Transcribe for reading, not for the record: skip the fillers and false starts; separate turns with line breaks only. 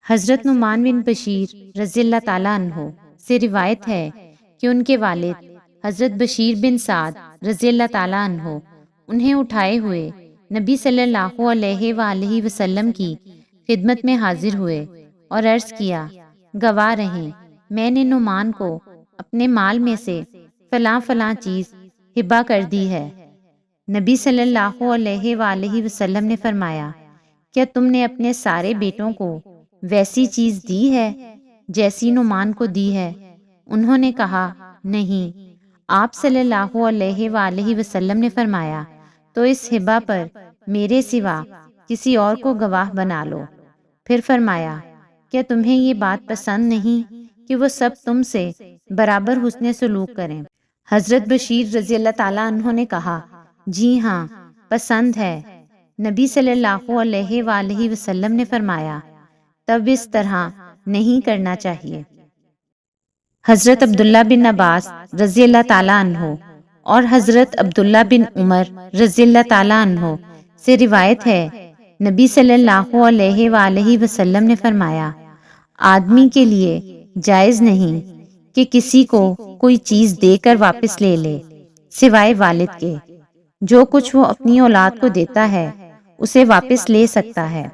حضرت نعمان بن بشیر رضی اللہ تعالیٰ عنہ سے روایت ہے کہ ان کے والد حضرت بشیر بن سعد رضی اللہ تعالیٰ عنہ انہیں اٹھائے ہوئے نبی صلی اللہ علیہ وآلہ وسلم کی خدمت میں حاضر ہوئے اور عرض کیا، گواہ رہیں میں نے نعمان کو اپنے مال میں سے فلاں فلاں چیز ہبہ کر دی ہے۔ نبی صلی اللہ علیہ وآلہ وسلم نے فرمایا، کیا تم نے اپنے سارے بیٹوں کو ویسی چیز دی ہے جیسی نعمان کو دی ہے؟ انہوں نے کہا نہیں۔ آپ صلی اللہ علیہ وآلہ وسلم نے فرمایا، تو اس ہبہ پر میرے سوا کسی اور کو گواہ بنا لو۔ پھر فرمایا، کیا تمہیں یہ بات پسند نہیں کہ وہ سب تم سے برابر حسن سلوک کریں؟ حضرت بشیر رضی اللہ تعالیٰ عنہ نے کہا، جی ہاں پسند ہے۔ نبی صلی اللہ علیہ وآلہ وسلم نے فرمایا، تب اس طرح نہیں کرنا چاہیے۔ حضرت عبداللہ بن عباس رضی اللہ تعالیٰ عنہ اور حضرت عبداللہ بن عمر رضی اللہ تعالیٰ عنہ سے روایت ہے، نبی صلی اللہ علیہ وآلہ وسلم نے فرمایا، آدمی کے لیے جائز نہیں کہ کسی کو کوئی چیز دے کر واپس لے لے سوائے والد کے۔ جو کچھ وہ اپنی اولاد کو دیتا ہے اسے واپس لے سکتا ہے۔